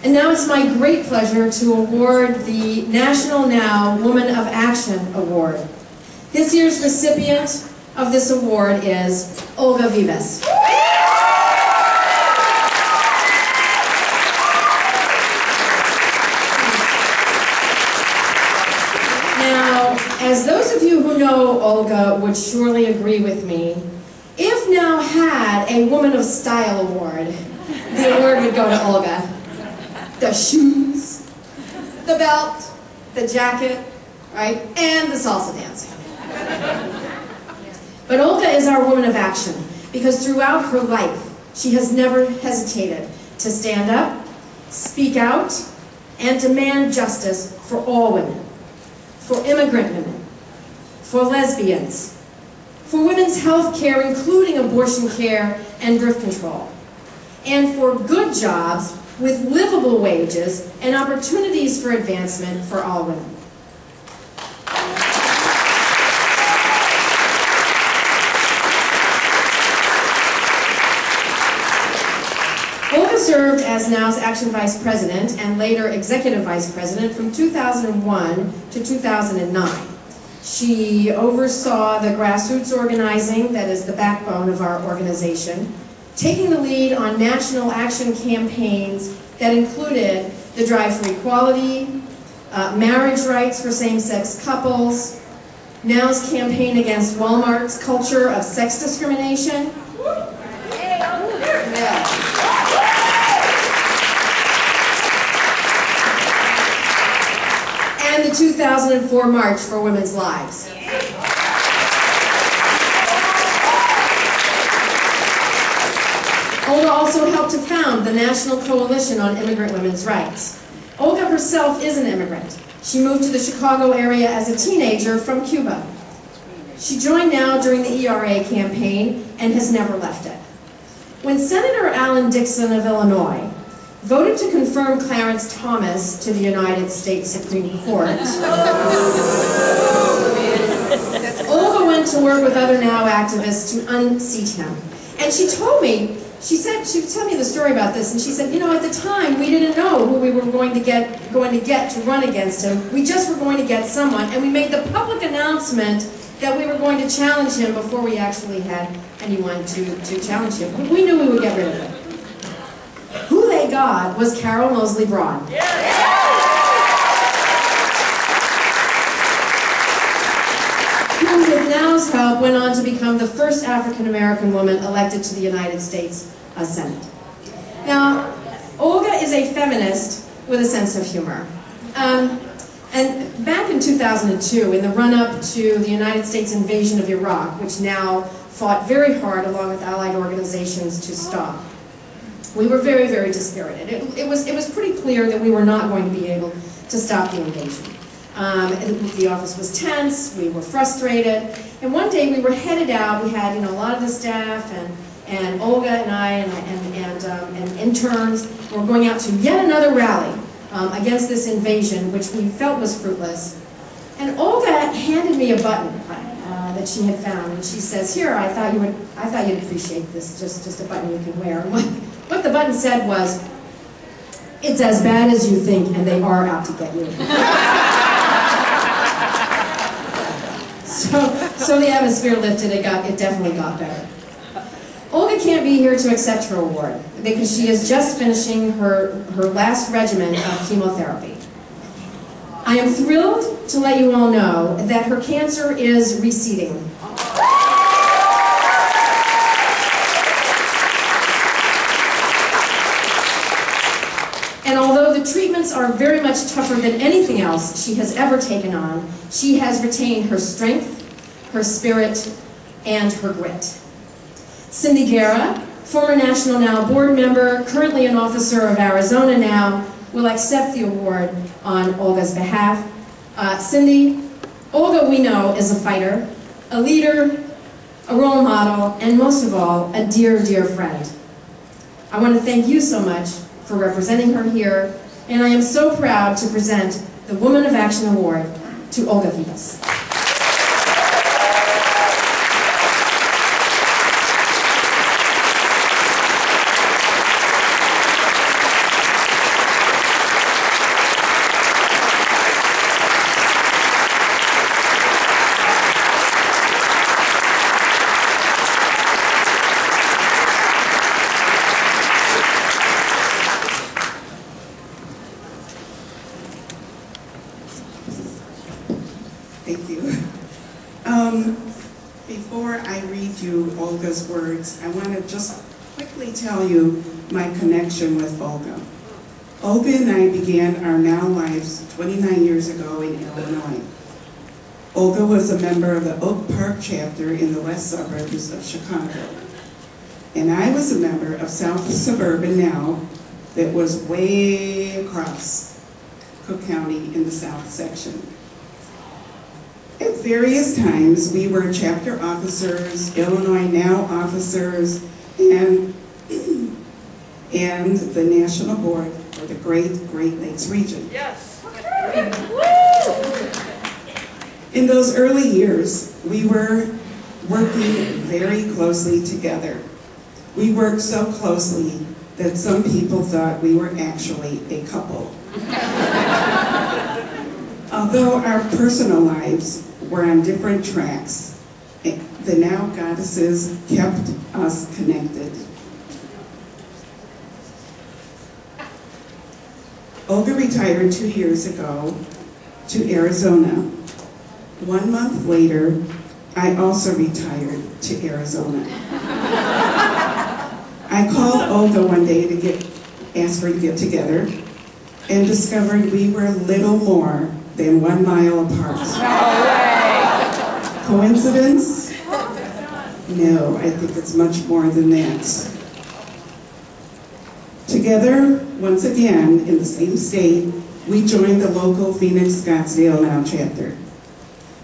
And now it's my great pleasure to award the National Now Woman of Action Award. This year's recipient of this award is Olga Vives. Now, as those of you who know Olga would surely agree with me, if Now had a Woman of Style award, the award would go to Olga. The shoes, the belt, the jacket, right, and the salsa dancing. But Olga is our woman of action because throughout her life, she has never hesitated to stand up, speak out, and demand justice for all women, for immigrant women, for lesbians, for women's health care, including abortion care and birth control, and for good jobs with livable wages and opportunities for advancement for all women. Olga served as Now's Action Vice President and later Executive Vice President from 2001 to 2009. She oversaw the grassroots organizing that is the backbone of our organization, taking the lead on national action campaigns that included the Drive for Equality, marriage rights for same-sex couples, Now's campaign against Walmart's culture of sex discrimination, and the 2004 March for Women's Lives. Olga also helped to found the National Coalition on Immigrant Women's Rights. Olga herself is an immigrant. She moved to the Chicago area as a teenager from Cuba. She joined Now during the ERA campaign and has never left it. When Senator Alan Dixon of Illinois voted to confirm Clarence Thomas to the United States Supreme Court, Olga went to work with other Now activists to unseat him. And she told me, she would tell me the story about this, and she said, you know, at the time, we didn't know who we were going to get to run against him. We just were going to get someone, and we made the public announcement that we were going to challenge him before we actually had anyone to challenge him. We knew we would get rid of him. Who they got was Carol Moseley Braun. Who, with Now's help, went on to become the first African-American woman elected to the United States Senate. Now, Olga is a feminist with a sense of humor. And back in 2002, in the run-up to the United States invasion of Iraq, which Now fought very hard along with allied organizations to stop, we were very, very dispirited. It was pretty clear that we were not going to be able to stop the invasion. The office was tense, we were frustrated, and one day we were headed out. We had, a lot of the staff and Olga and I and interns were going out to yet another rally against this invasion, which we felt was fruitless. And Olga handed me a button that she had found, and she says, "Here, I thought you'd appreciate this. Just a button you can wear." And what the button said was, "It's as bad as you think, and they are out to get you." So the atmosphere lifted. It definitely got better. Olga can't be here to accept her award because she is just finishing her last regimen of chemotherapy. I am thrilled to let you all know that her cancer is receding. And although the treatments are very much tougher than anything else she has ever taken on, she has retained her strength, her spirit, and her grit. Cindy Guerra, former National Now board member, currently an officer of Arizona Now, will accept the award on Olga's behalf. Cindy, Olga, we know, is a fighter, a leader, a role model, and most of all, a dear, dear friend. I want to thank you so much for representing her here, and I am so proud to present the Woman of Action Award to Olga Vives. read you Olga's words, I want to just quickly tell you my connection with Olga. Olga and I began our now lives 29 years ago in Illinois. Olga was a member of the Oak Park chapter in the west suburbs of Chicago. And I was a member of South Suburban now that was way across Cook County in the south section. At various times, we were chapter officers, Illinois Now officers, and the National Board for the Great Lakes region. Yes. In those early years, we were working very closely together. We worked so closely that some people thought we were actually a couple. Although our personal lives were on different tracks, the Now goddesses kept us connected. Olga retired 2 years ago to Arizona. 1 month later, I also retired to Arizona. I called Olga one day to ask her to get together and discovered we were little more than 1 mile apart. Coincidence? No, I think it's much more than that. Together, once again, in the same state, we joined the local Phoenix Scottsdale Now chapter.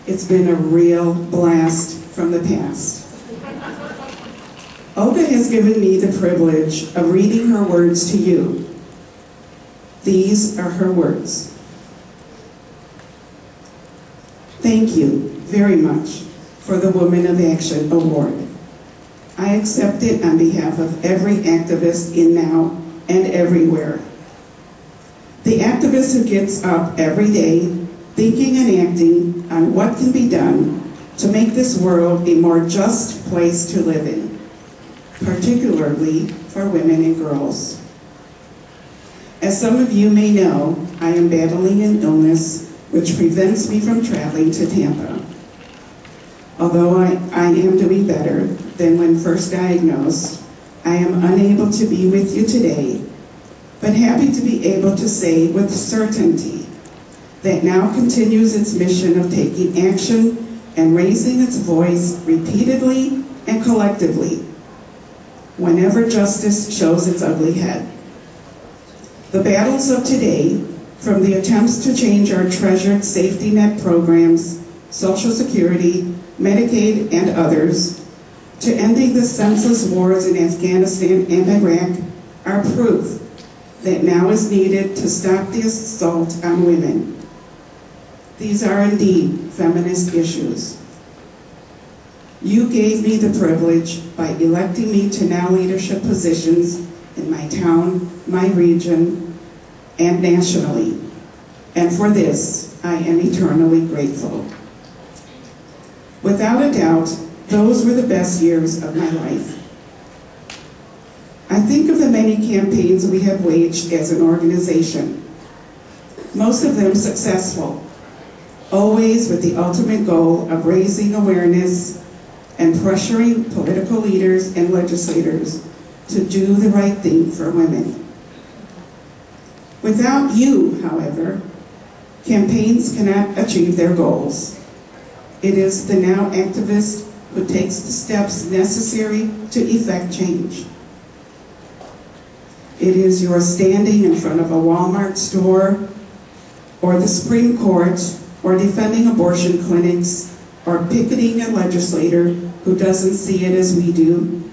It's been a real blast from the past. Olga has given me the privilege of reading her words to you. These are her words. Thank you very much for the Woman of Action Award. I accept it on behalf of every activist in Now and everywhere. The activist who gets up every day thinking and acting on what can be done to make this world a more just place to live in, particularly for women and girls. As some of you may know, I am battling an illness which prevents me from traveling to Tampa. Although I am doing better than when first diagnosed, I am unable to be with you today, but happy to be able to say with certainty that Now continues its mission of taking action and raising its voice repeatedly and collectively whenever justice shows its ugly head. The battles of today, from the attempts to change our treasured safety net programs, Social Security, Medicaid, and others, to ending the senseless wars in Afghanistan and Iraq, are proof that Now is needed to stop the assault on women. These are indeed feminist issues. You gave me the privilege by electing me to Now leadership positions in my town, my region, and nationally. And for this, I am eternally grateful. Without a doubt, those were the best years of my life. I think of the many campaigns we have waged as an organization, most of them successful, always with the ultimate goal of raising awareness and pressuring political leaders and legislators to do the right thing for women. Without you, however, campaigns cannot achieve their goals. It is the Now activist who takes the steps necessary to effect change. It is your standing in front of a Walmart store, or the Supreme Court, or defending abortion clinics, or picketing a legislator who doesn't see it as we do,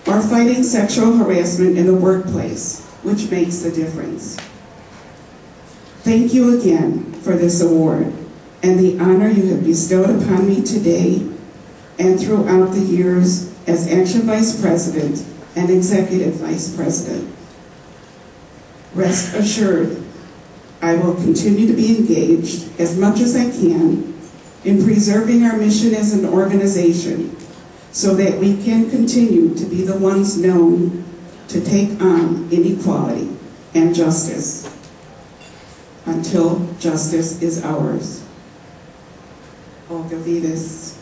or fighting sexual harassment in the workplace, which makes the difference. Thank you again for this award and the honor you have bestowed upon me today and throughout the years as Action Vice President and Executive Vice President. Rest assured, I will continue to be engaged as much as I can in preserving our mission as an organization so that we can continue to be the ones known to take on inequality and justice until justice is ours. Olga Vives.